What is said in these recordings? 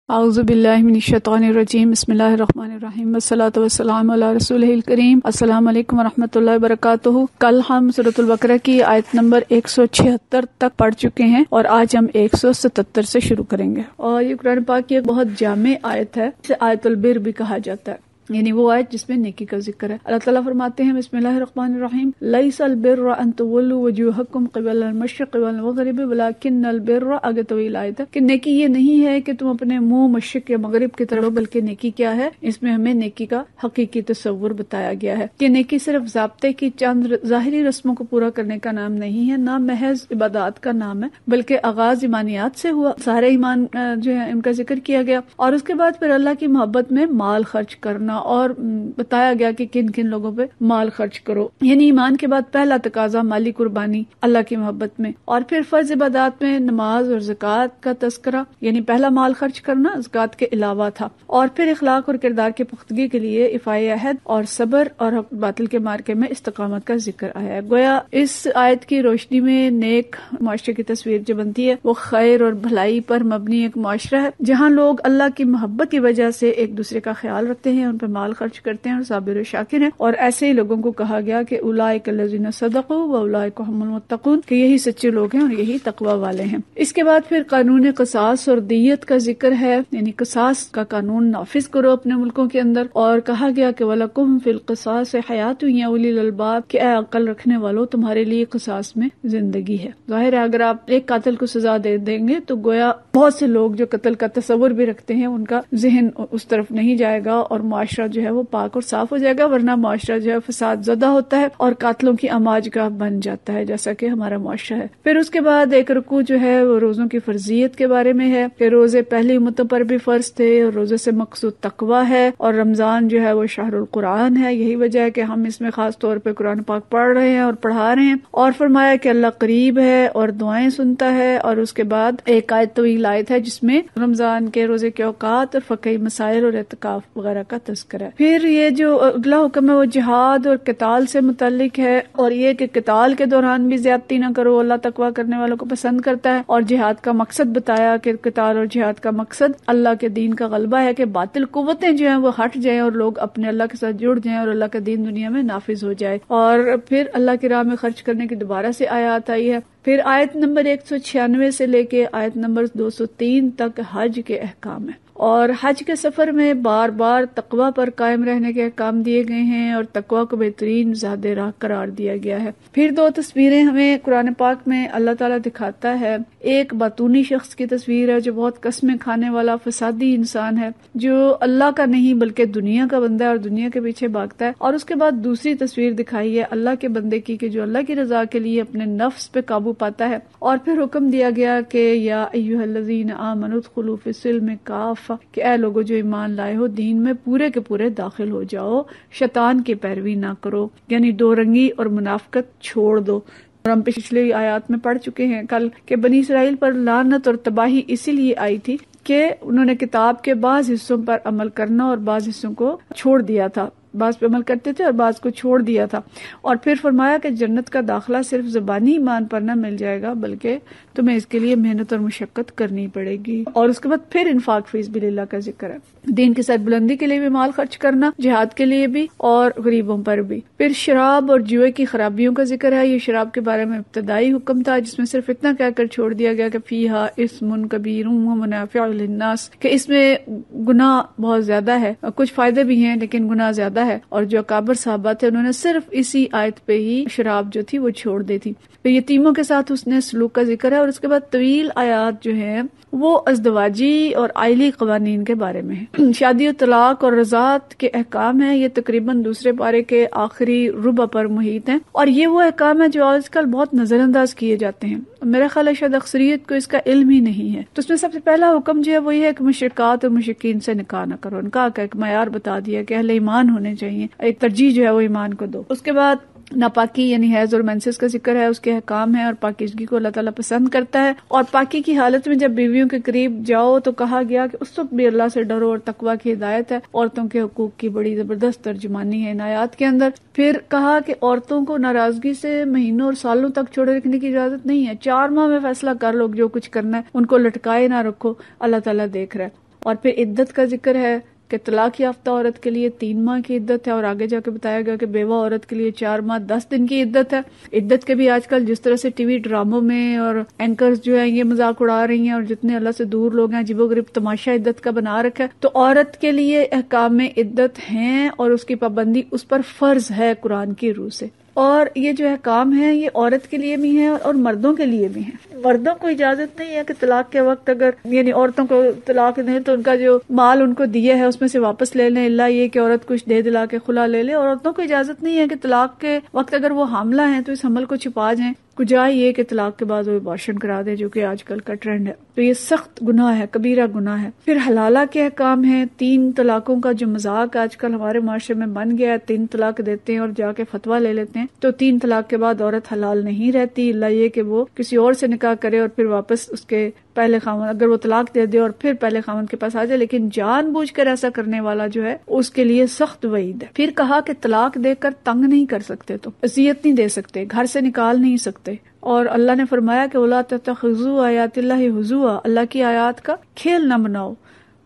اعوذ باللہ من الشیطان الرجیم بسم اللہ الرحمن الرحیم والصلاۃ والسلام علی رسولہ الکریم السلام علیکم ورحمۃ اللہ وبرکاتہ۔ کل ہم سورۃ البقرہ کی آیت نمبر 176 تک پڑھ چکے ہیں اور آج ہم 177 سے شروع کریں گے، اور یہ قرآن پاک کی ایک بہت جامع آیت ہے جسے آیت البر بھی کہا جاتا ہے، یعنی وہ آیت جس میں نیکی کا ذکر ہے۔ اللہ تعالیٰ فرماتے ہیں بسم اللہ الرحمن الرحیم لیس البر ان تولوا وجوہکم قبل المشرق والمغرب ولکن البر، آگے طویل آیت ہے کہ نیکی یہ نہیں ہے کہ تم اپنے منہ مشرق یا مغرب کی طرف، بلکہ نیکی کیا ہے، اس میں ہمیں نیکی کا حقیقی تصور بتایا گیا ہے کہ نیکی صرف ضابطے کی چند ظاہری رسموں کو پورا کرنے کا نام نہیں ہے، نہ محض عبادات کا نام ہے، بلکہ آغاز ایمانیات سے ہوا، سارے ایمان جو ہے ان کا ذکر کیا گیا، اور اس کے بعد پھر اللہ کی محبت میں مال خرچ کرنا، اور بتایا گیا کہ کن کن لوگوں پہ مال خرچ کرو، یعنی ایمان کے بعد پہلا تقاضا مالی قربانی اللہ کی محبت میں، اور پھر فرض عبادات میں نماز اور زکوٰۃ کا تذکرہ، یعنی پہلا مال خرچ کرنا زکوٰۃ کے علاوہ تھا، اور پھر اخلاق اور کردار کی پختگی کے لیے افائے عہد اور صبر اور باطل کے مارکے میں استقامت کا ذکر آیا ہے۔ گویا اس آیت کی روشنی میں نیک معاشرے کی تصویر جو بنتی ہے وہ خیر اور بھلائی پر مبنی ایک معاشرہ ہے، جہاں لوگ اللہ کی محبت کی وجہ سے ایک دوسرے کا خیال رکھتے ہیں، ان پہ مال خرچ کرتے ہیں اور صابر و شاکر ہیں، اور ایسے ہی لوگوں کو کہا گیا کہ اولئک الذین صدقوا واولئک هم المتقون، کہ یہی سچے لوگ ہیں اور یہی تقوی والے ہیں۔ اس کے بعد پھر قانون قصاص اور دیت کا ذکر ہے، یعنی قصاص کا قانون نافذ کرو اپنے ملکوں کے اندر، اور کہا گیا کہ وَلَكُمْ فِي الْقِصَاصِ حَيَاةٌ يَا أُولِي الْأَلْبَابِ، کہ اے عقل رکھنے والوں تمہارے لیے قصاص میں زندگی ہے۔ ظاہر ہے اگر آپ ایک قاتل کو سزا دے دیں گے تو گویا بہت سے لوگ جو قتل کا تصور بھی رکھتے ہیں ان کا ذہن اس طرف نہیں جائے گا، اور معاشرہ جو ہے وہ پاک اور صاف ہو جائے گا، ورنہ معاشرہ جو ہے فساد زدہ ہوتا ہے اور قاتلوں کی آماج گاہ بن جاتا ہے، جیسا کہ ہمارا معاشرہ ہے۔ پھر اس کے بعد ایک رکوع جو ہے وہ روزوں کی فرضیت کے بارے میں ہے کہ روزے پہلی امتوں پر بھی فرض تھے، اور روزے سے مقصود تقوی ہے، اور رمضان جو ہے وہ شہر القرآن ہے، یہی وجہ ہے کہ ہم اس میں خاص طور پہ قرآن پاک پڑھ رہے ہیں اور پڑھا رہے ہیں، اور فرمایا کہ اللہ قریب ہے اور دعائیں سنتا ہے، اور اس کے بعد ایک آیت طویل آیت ہے جس میں رمضان کے روزے کے اوقات اور فقہی مسائل اور اعتکاف وغیرہ کا تذکرہ ہے۔ پھر یہ جو اگلا حکم ہے وہ جہاد اور قتال سے متعلق ہے، اور یہ کہ قتال کے دوران بھی زیادتی نہ کرو، اللہ تقویٰ کرنے والوں کو پسند کرتا ہے، اور جہاد کا مقصد بتایا کہ قتال اور جہاد کا مقصد اللہ کے دین کا غلبہ ہے، کہ باطل قوتیں جو ہیں وہ ہٹ جائیں اور لوگ اپنے اللہ کے ساتھ جڑ جائیں اور اللہ کا دین دنیا میں نافذ ہو جائے، اور پھر اللہ کی راہ میں خرچ کرنے کی دوبارہ سے آیات آئی ہے۔ پھر آیت نمبر 196 سے لے کے آیت نمبر 203 تک حج کے احکام ہیں، اور حج کے سفر میں بار بار تقوی پر قائم رہنے کے احکام دیے گئے ہیں، اور تقوی کو بہترین زاد راہ قرار دیا گیا ہے۔ پھر دو تصویریں ہمیں قرآن پاک میں اللہ تعالیٰ دکھاتا ہے، ایک باطونی شخص کی تصویر ہے جو بہت قسمیں کھانے والا فسادی انسان ہے، جو اللہ کا نہیں بلکہ دنیا کا بندہ ہے اور دنیا کے پیچھے بھاگتا ہے، اور اس کے بعد دوسری تصویر دکھائی ہے اللہ کے بندے کی کہ جو اللہ کی رضا کے لیے اپنے نفس پہ قابو پاتا ہے، اور پھر حکم دیا گیا کہ یا ایھا الذین آمنوا ادخلوا فی السلم کافہ، کہ اے لوگو جو ایمان لائے ہو دین میں پورے کے پورے داخل ہو جاؤ، شیطان کی پیروی نہ کرو، یعنی دو رنگی اور منافقت چھوڑ دو۔ اور ہم پچھلی آیات میں پڑھ چکے ہیں کل کہ بنی اسرائیل پر لعنت اور تباہی اسی لیے آئی تھی کہ انہوں نے کتاب کے بعض حصوں پر عمل کرنا اور بعض حصوں کو چھوڑ دیا تھا، بعض پہ عمل کرتے تھے اور بعض کو چھوڑ دیا تھا، اور پھر فرمایا کہ جنت کا داخلہ صرف زبانی ایمان پر نہ مل جائے گا بلکہ تمہیں اس کے لیے محنت اور مشقت کرنی پڑے گی، اور اس کے بعد پھر انفاق فی سبیل اللہ کا ذکر ہے، دین کی سر بلندی کے لیے بھی مال خرچ کرنا، جہاد کے لیے بھی اور غریبوں پر بھی۔ پھر شراب اور جوئے کی خرابیوں کا ذکر ہے، یہ شراب کے بارے میں ابتدائی حکم تھا جس میں صرف اتنا کہہ کر چھوڑ دیا گیا کہ فیہا اسم کبیر ومنافع للناس، کہ اس میں گناہ بہت زیادہ ہے، کچھ فائدے بھی ہیں لیکن گناہ زیادہ ہے، اور جو اکابر صحابہ تھے انہوں نے صرف اسی آیت پہ ہی شراب جو تھی وہ چھوڑ دی تھی۔ پھر یتیموں کے ساتھ حسن سلوک کا ذکر ہے، اور اس کے بعد طویل آیات جو ہیں وہ ازدواجی اور آئلی قوانین کے بارے میں ہیں۔ شادی و طلاق اور رضاعت کے احکام ہیں، یہ تقریباً دوسرے پارے کے آخری ربع پر محیط ہیں، اور یہ وہ احکام ہیں جو آج کل بہت نظر انداز کیے جاتے ہیں، میرا خیال ہے شاید اکثریت کو اس کا علم ہی نہیں ہے۔ تو اس میں سب سے پہلا حکم جو ہے وہ یہ ہے کہ مشرکات اور مشرکین سے نکاح نہ کرو، نکاح کا ایک معیار بتا دیا کہ اہل ایمان ہونے چاہیے، ایک ترجیح جو ہے وہ ایمان کو دو۔ اس کے بعد ناپاکی یعنی حیض اور مینسس کا ذکر ہے، اس کے احکام ہیں، اور پاکیزگی کو اللہ تعالیٰ پسند کرتا ہے، اور پاکی کی حالت میں جب بیویوں کے قریب جاؤ تو کہا گیا کہ اس وقت بھی اللہ سے ڈرو، اور تقویٰ کی ہدایت ہے، عورتوں کے حقوق کی بڑی زبردست ترجمانی ہے ان آیات کے اندر۔ پھر کہا کہ عورتوں کو ناراضگی سے مہینوں اور سالوں تک چھوڑے رکھنے کی اجازت نہیں ہے، 4 ماہ میں فیصلہ کر لو جو کچھ کرنا ہے، ان کو لٹکائے نہ رکھو، اللہ تعالیٰ دیکھ رہا ہے۔ اور پھر عدت کا ذکر ہے کہ طلاق یافتہ عورت کے لیے 3 ماہ کی عدت ہے، اور آگے جا کے بتایا گیا کہ بیوہ عورت کے لیے 4 ماہ 10 دن کی عدت ہے۔ عدت کے بھی آج کل جس طرح سے ٹی وی ڈراموں میں اور اینکرز جو ہیں یہ مذاق اڑا رہی ہیں، اور جتنے اللہ سے دور لوگ ہیں عجیب و غریب تماشا عدت کا بنا رکھا ہے، تو عورت کے لیے احکام عدت ہیں اور اس کی پابندی اس پر فرض ہے قرآن کی روح سے۔ اور یہ جو احکام ہیں یہ عورت کے لیے بھی ہیں اور مردوں کے لیے بھی ہیں۔ مردوں کو اجازت نہیں ہے کہ طلاق کے وقت اگر یعنی عورتوں کو طلاق دیں تو ان کا جو مال ان کو دیا ہے اس میں سے واپس لے لیں، اللہ یہ کہ عورت کچھ دے دلا کے خلا لے لے۔ اور عورتوں کو اجازت نہیں ہے کہ طلاق کے وقت اگر وہ حاملہ ہیں تو اس حمل کو چھپا جائیں، کجا یہ کہ طلاق کے بعد وہ ابارشن کرا دے، جو کہ آج کل کا ٹرینڈ ہے۔ تو یہ سخت گناہ ہے، کبیرہ گناہ ہے۔ پھر حلالہ کے احکام ہیں، 3 طلاقوں کا جو مذاق آج کل ہمارے معاشرے میں بن گیا ہے، 3 طلاق دیتے ہیں اور جا کے فتویٰ لے لیتے ہیں، تو 3 طلاق کے بعد عورت حلال نہیں رہتی، اللہ یہ کہ وہ کسی اور سے نکاح کرے اور پھر واپس اس کے پہلے خاوند، اگر وہ طلاق دے دے اور پھر پہلے خاوند کے پاس آ جائے، لیکن جان بوجھ کر ایسا کرنے والا جو ہے اس کے لیے سخت وعید ہے۔ پھر کہا کہ طلاق دے کر تنگ نہیں کر سکتے، تو اذیت نہیں دے سکتے، گھر سے نکال نہیں سکتے، اور اللہ نے فرمایا کہ وَلَا تَتَّخِذُوا آیَاتِ اللَّهِ هُزُوًا، اللہ کی آیات کا کھیل نہ بناؤ۔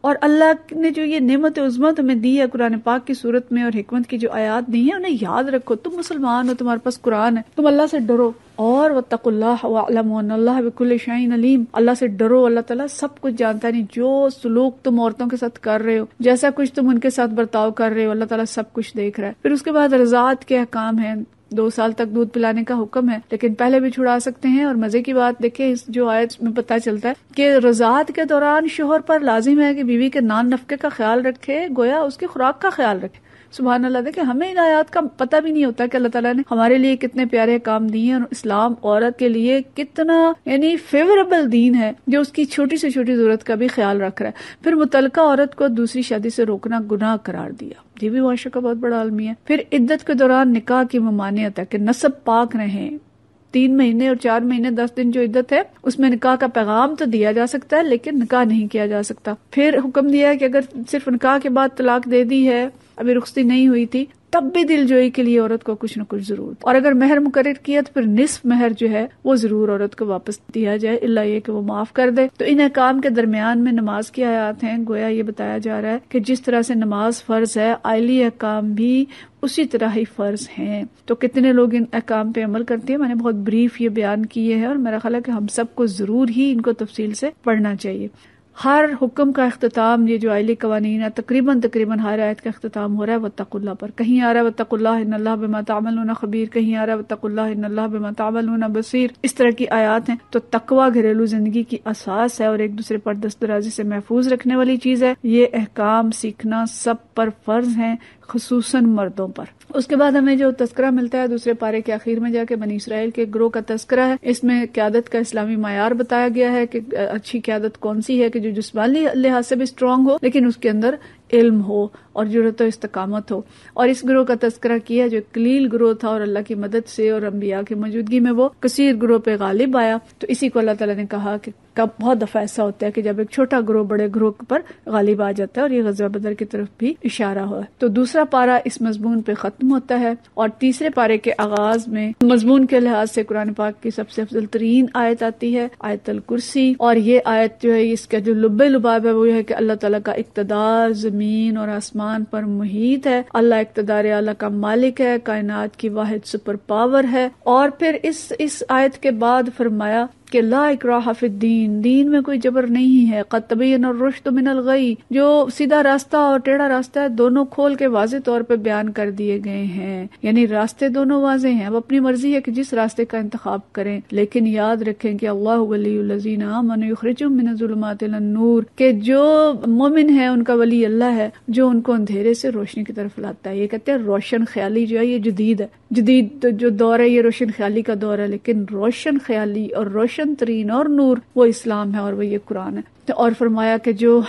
اور اللہ نے جو یہ نعمت عظمیٰ تمہیں دی ہے قرآن پاک کی صورت میں اور حکمت کی جو آیات دی ہیں انہیں یاد رکھو، تم مسلمان ہو، تمہارے پاس قرآن ہے، تم اللہ سے ڈرو، اور واتقوا اللہ واعلموا ان اللہ بكل شيء علیم، اللہ سے ڈرو، اللہ تعالیٰ سب کچھ جانتا ہے، نہیں جو سلوک تم عورتوں کے ساتھ کر رہے ہو، جیسا کچھ تم ان کے ساتھ برتاؤ کر رہے ہو، اللہ تعالیٰ سب کچھ دیکھ رہا ہے۔ پھر اس کے بعد رضاعت کے احکام ہیں، 2 سال تک دودھ پلانے کا حکم ہے، لیکن پہلے بھی چھڑا سکتے ہیں۔ اور مزے کی بات دیکھیں، اس جو آیت میں پتہ چلتا ہے کہ رضاعت کے دوران شوہر پر لازم ہے کہ بیوی کے نان نفقے کا خیال رکھے، گویا اس کی خوراک کا خیال رکھے۔ سبحان اللہ، دیکھیں ہمیں ان آیات کا پتہ بھی نہیں ہوتا کہ اللہ تعالیٰ نے ہمارے لیے کتنے پیارے کام دیے ہیں، اور اسلام عورت کے لیے کتنا یعنی فیوریبل دین ہے جو اس کی چھوٹی سے چھوٹی ضرورت کا بھی خیال رکھ رہا ہے۔ پھر متعلقہ عورت کو دوسری شادی سے روکنا گناہ قرار دیا، یہ بھی معاشرے کا بہت بڑا المیہ ہے۔ پھر عدت کے دوران نکاح کی ممانعت ہے کہ نسب پاک رہیں، 3 مہینے اور 4 مہینے 10 دن جو عدت ہے اس میں نکاح کا پیغام تو دیا جا سکتا ہے لیکن نکاح نہیں کیا جا سکتا۔ پھر حکم دیا ہے کہ اگر صرف نکاح کے بعد طلاق دے دی ہے، ابھی رخصتی نہیں ہوئی تھی، تب بھی دل جوئی کے لیے عورت کو کچھ نہ کچھ ضرور، اور اگر مہر مقرر کیا تو پھر نصف مہر جو ہے وہ ضرور عورت کو واپس دیا جائے، اللہ یہ کہ وہ معاف کر دے۔ تو ان احکام کے درمیان میں نماز کی آیات ہیں، گویا یہ بتایا جا رہا ہے کہ جس طرح سے نماز فرض ہے، آئلی احکام بھی اسی طرح ہی فرض ہیں۔ تو کتنے لوگ ان احکام پہ عمل کرتے ہیں، میں نے بہت بریف یہ بیان کیے ہیں، اور میرا خیال ہے کہ ہم سب کو ضرور ہی ان کو تفصیل سے پڑھنا چاہیے۔ ہر حکم کا اختتام، یہ جو آئلی قوانین ہے، تقریباً ہر آیت کا اختتام ہو رہا ہے واتقوا اللہ پر۔ کہیں آ رہا ہے واتقوا اللہ ان اللہ بما تعملون خبیر، کہیں آ رہا ہے واتقوا اللہ ان اللہ بما تعملون بصیر۔ اس طرح کی آیات ہیں۔ تو تقوی گھریلو زندگی کی اساس ہے اور ایک دوسرے پر دست درازی سے محفوظ رکھنے والی چیز ہے۔ یہ احکام سیکھنا سب پر فرض ہیں، خصوصاً مردوں پر۔ اس کے بعد ہمیں جو تذکرہ ملتا ہے دوسرے پارے کے آخر میں جا کے بنی اسرائیل کے گروہ کا تذکرہ ہے۔ اس میں قیادت کا اسلامی معیار بتایا گیا ہے کہ اچھی قیادت کون سی ہے، کہ جو جسمانی لحاظ سے بھی اسٹرانگ ہو لیکن اس کے اندر علم ہو اور جرأت و استقامت ہو۔ اور اس گروہ کا تذکرہ کیا جو قلیل گروہ تھا، اور اللہ کی مدد سے اور انبیاء کی موجودگی میں وہ کثیر گروہ پہ غالب آیا۔ تو اسی کو اللہ تعالیٰ نے کہا کہ بہت دفعہ ایسا ہوتا ہے کہ جب ایک چھوٹا گروہ بڑے گروہ پر غالب آ جاتا ہے، اور یہ غزوہ بدر کی طرف بھی اشارہ ہوا ہے۔ تو دوسرا پارہ اس مضمون پہ ختم ہوتا ہے، اور تیسرے پارے کے آغاز میں مضمون کے لحاظ سے قرآن پاک کی سب سے افضل ترین آیت آتی ہے، آیت الکرسی۔ اور یہ آیت جو ہے اس کا جو لب لباب ہے وہ یہ ہے کہ اللہ تعالیٰ کا اقتدار زمین اور آسمان پر محیط ہے، اللہ اقتدار اعلیٰ کا مالک ہے، کائنات کی واحد سپر پاور ہے۔ اور پھر اس آیت کے بعد فرمایا کہ لا اکراہ فی الدین، دین میں کوئی جبر نہیں ہے، قد تبین الرشد من الغی، جو سیدھا راستہ اور ٹیڑھا راستہ ہے دونوں کھول کے واضح طور پہ بیان کر دیے گئے ہیں، یعنی راستے دونوں واضح ہیں، اب اپنی مرضی ہے کہ جس راستے کا انتخاب کریں، لیکن یاد رکھیں کہ اللہ ولی الذین آمنوا یخرجهم من الظلمات الى النور، کہ جو مومن ہے ان کا ولی اللہ ہے جو ان کو اندھیرے سے روشنی کی طرف لاتا ہے۔ یہ کہتے ہیں روشن خیالی جو ہے یہ جدید ہے، جدید جو دور ہے یہ روشن خیالی کا دور ہے، لیکن روشن خیالی اور روشن ترین اور نور وہ اسلام ہے اور وہ یہ قرآن ہے۔ اور فرمایا کہ جو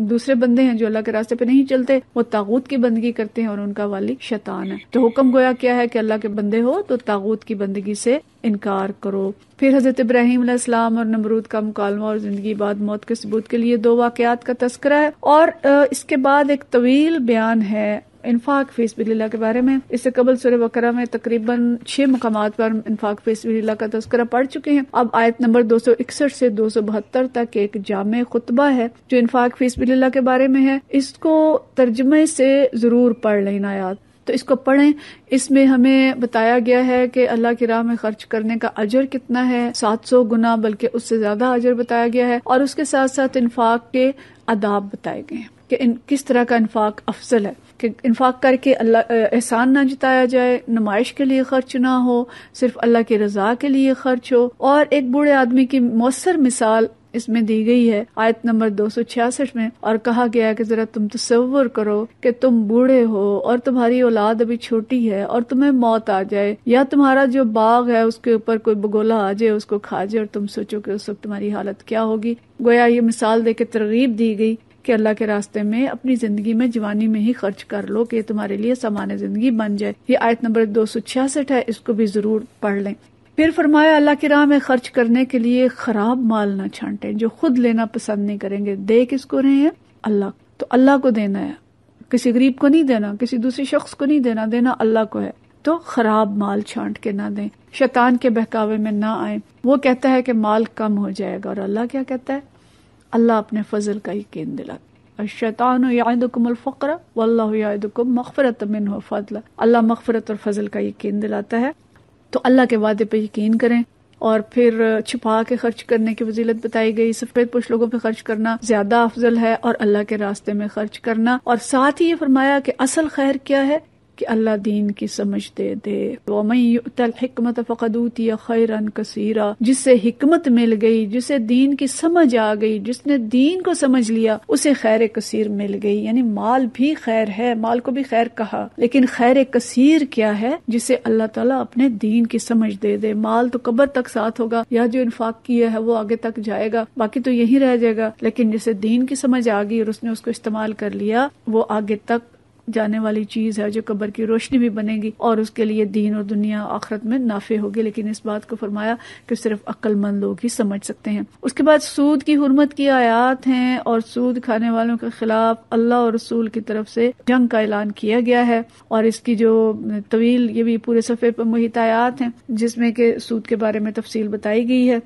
دوسرے بندے ہیں جو اللہ کے راستے پہ نہیں چلتے وہ طاغوت کی بندگی کرتے ہیں اور ان کا والی شیطان ہے۔ تو حکم گویا کیا ہے کہ اللہ کے بندے ہو تو طاغوت کی بندگی سے انکار کرو۔ پھر حضرت ابراہیم علیہ السلام اور نمرود کا مکالمہ اور زندگی بعد موت کے ثبوت کے لیے 2 واقعات کا تذکرہ ہے، اور اس کے بعد ایک طویل بیان ہے انفاق فی سبیل اللہ کے بارے میں. اس سے قبل سورہ بقرہ میں تقریباً 6 مقامات پر انفاق فی سبیل اللہ کا تذکرہ پڑھ چکے ہیں. اب آیت نمبر 261 سے 272 تک ایک جامع خطبہ ہے جو انفاق فی سبیل اللہ کے بارے میں ہے. اس کو ترجمے سے ضرور پڑھ لیں آیات، تو اس کو پڑھیں. اس میں ہمیں بتایا گیا ہے کہ اللہ کی راہ میں خرچ کرنے کا اجر کتنا ہے، 700 گنا بلکہ اس سے زیادہ اجر بتایا گیا ہے، اور اس کے ساتھ ساتھ انفاق کے آداب بتائے گئے ہیں کہ کس طرح کا انفاق افضل ہے، کہ انفاق کر کے اللہ احسان نہ جتایا جائے، نمائش کے لیے خرچ نہ ہو، صرف اللہ کی رضا کے لیے خرچ ہو. اور ایک بوڑھے آدمی کی مؤثر مثال اس میں دی گئی ہے آیت نمبر 266 میں، اور کہا گیا ہے کہ ذرا تم تصور کرو کہ تم بوڑھے ہو اور تمہاری اولاد ابھی چھوٹی ہے اور تمہیں موت آ جائے، یا تمہارا جو باغ ہے اس کے اوپر کوئی بگولا آ جائے، اس کو کھا جائے، اور تم سوچو کہ اس وقت تمہاری حالت کیا ہوگی. گویا یہ مثال دے کے ترغیب دی گئی کہ اللہ کے راستے میں اپنی زندگی میں جوانی میں ہی خرچ کر لو کہ یہ تمہارے لیے سامان زندگی بن جائے. یہ آیت نمبر 266 ہے، اس کو بھی ضرور پڑھ لیں. پھر فرمایا اللہ کی راہ میں خرچ کرنے کے لیے خراب مال نہ چھانٹیں جو خود لینا پسند نہیں کریں گے. دے کس کو رہے ہیں؟ اللہ. تو اللہ کو دینا ہے، کسی غریب کو نہیں دینا، کسی دوسری شخص کو نہیں دینا، دینا اللہ کو ہے. تو خراب مال چھانٹ کے نہ دیں، شیطان کے بہکاوے میں نہ آئیں. وہ کہتا ہے کہ مال کم ہو جائے گا، اور اللہ کیا کہتا ہے؟ اللہ اپنے فضل کا یقین دلاتا. الشیطان یعدکم الفقر واللہ یعدکم مغفرۃ منہ وفضلا. اللہ مغفرت اور فضل کا یقین دلاتا ہے. تو اللہ کے وعدے پہ یقین کریں. اور پھر چھپا کے خرچ کرنے کی فضیلت بتائی گئی. سفید پوش لوگوں پہ خرچ کرنا زیادہ افضل ہے اور اللہ کے راستے میں خرچ کرنا. اور ساتھ ہی یہ فرمایا کہ اصل خیر کیا ہے کہ اللہ دین کی سمجھ دے دے. وَمَن يُؤْتَ الْحِكْمَةَ فَقَدْ أُوتِيَ خَيْرًا كَثِيرًا. جس سے حکمت مل گئی، جسے دین کی سمجھ آ گئی، جس نے دین کو سمجھ لیا، اسے خیر کثیر مل گئی. یعنی مال بھی خیر ہے، مال کو بھی خیر کہا، لیکن خیر کثیر کیا ہے؟ جسے اللہ تعالیٰ اپنے دین کی سمجھ دے دے. مال تو قبر تک ساتھ ہوگا، یا جو انفاق کیا ہے وہ آگے تک جائے گا، باقی تو یہی رہ جائے گا. لیکن جسے دین کی سمجھ آ گئی اور اس نے اس کو استعمال کر لیا، وہ آگے تک جانے والی چیز ہے جو قبر کی روشنی بھی بنے گی اور اس کے لیے دین اور دنیا آخرت میں نافع ہوگی. لیکن اس بات کو فرمایا کہ صرف عقل مند لوگ ہی سمجھ سکتے ہیں. اس کے بعد سود کی حرمت کی آیات ہیں اور سود کھانے والوں کے خلاف اللہ اور رسول کی طرف سے جنگ کا اعلان کیا گیا ہے. اور اس کی جو طویل، یہ بھی پورے صفحے پر محیط آیات ہیں جس میں کہ سود کے بارے میں تفصیل بتائی گئی ہے.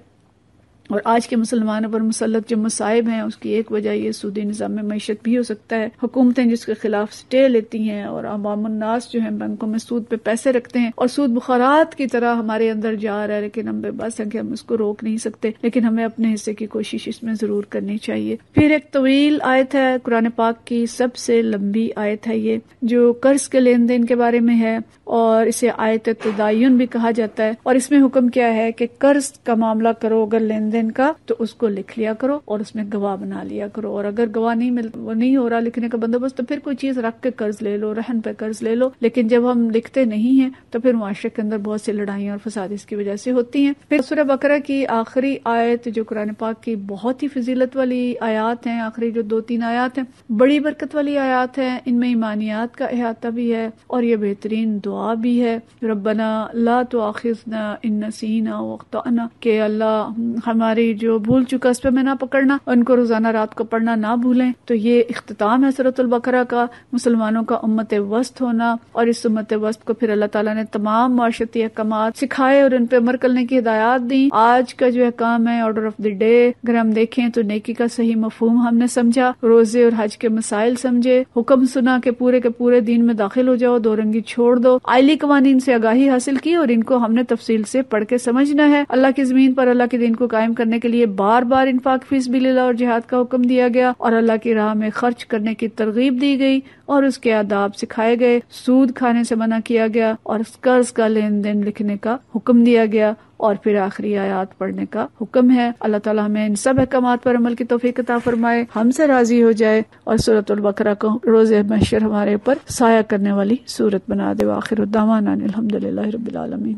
اور آج کے مسلمانوں پر مسلط جو مصائب ہیں اس کی ایک وجہ یہ سودی نظام میں معیشت بھی ہو سکتا ہے. حکومتیں جس کے خلاف سٹے لیتی ہیں اور عوام الناس جو ہیں بینکوں میں سود پہ پیسے رکھتے ہیں اور سود بخارات کی طرح ہمارے اندر جا رہا ہے، لیکن ہم بے بس ہیں کہ ہم اس کو روک نہیں سکتے. لیکن ہمیں اپنے حصے کی کوشش اس میں ضرور کرنی چاہیے. پھر ایک طویل آیت ہے، قرآن پاک کی سب سے لمبی آیت ہے یہ، جو قرض کے لین دین کے بارے میں ہے، اور اسے آیت تداین بھی کہا جاتا ہے. اور اس میں حکم کیا ہے کہ قرض کا معاملہ کرو اگر لین دین کا، تو اس کو لکھ لیا کرو اور اس میں گواہ بنا لیا کرو. اور اگر گواہ وہ نہیں ہو رہا لکھنے کا بندوبست، تو پھر کوئی چیز رکھ کے قرض لے لو، رہن پہ قرض لے لو. لیکن جب ہم لکھتے نہیں ہیں تو پھر معاشرے کے اندر بہت سی لڑائیاں اور فساد اس کی وجہ سے ہوتی ہیں. پھر سورہ بقرہ کی آخری آیت جو قرآن پاک کی بہت ہی فضیلت والی آیات ہیں، آخری جو 2-3 آیات ہیں بڑی برکت والی آیات ہیں. ان میں ایمانیات کا احاطہ بھی ہے اور یہ بہترین دعا بھی ہے، ربنا لا تؤاخذنا ان نسینا واخطأنا، کہ اللہ ہماری جو بھول چکا اس پہ میں نہ پکڑنا، ان کو روزانہ رات کو پڑھنا نہ بھولیں. تو یہ اختتام ہے سورۃ البقرہ کا، مسلمانوں کا امت وسط ہونا. اور اس امت وسط کو پھر اللہ تعالیٰ نے تمام معاشرتی احکامات سکھائے اور ان پہ عمل کرنے کی ہدایات دی. آج کا جو احکام ہے آرڈر آف دی ڈے، اگر ہم دیکھیں تو نیکی کا صحیح مفہوم ہم نے سمجھا، روزے اور حج کے مسائل سمجھے، حکم سنا کہ پورے کے پورے دین میں داخل ہو جاؤ، دو رنگی چھوڑ دو، آئلی قوانین سے آگاہی حاصل کی اور ان کو ہم نے تفصیل سے پڑھ کے سمجھنا ہے. اللہ کی زمین پر اللہ کے دین کو قائم کرنے کے لیے بار بار انفاق فی سبیل اللہ اور جہاد کا حکم دیا گیا اور اللہ کی راہ میں خرچ کرنے کی ترغیب دی گئی اور اس کے آداب سکھائے گئے. سود کھانے سے منع کیا گیا اور قرض کا لین دین لکھنے کا حکم دیا گیا اور پھر آخری آیات پڑھنے کا حکم ہے. اللہ تعالیٰ ہمیں ان سب احکامات پر عمل کی توفیق عطا فرمائے، ہم سے راضی ہو جائے اور سورۃ البقرہ کو روز محشر ہمارے اوپر سایہ کرنے والی سورت بنا دے. وآخر دعوانا الحمدللہ رب العالمین.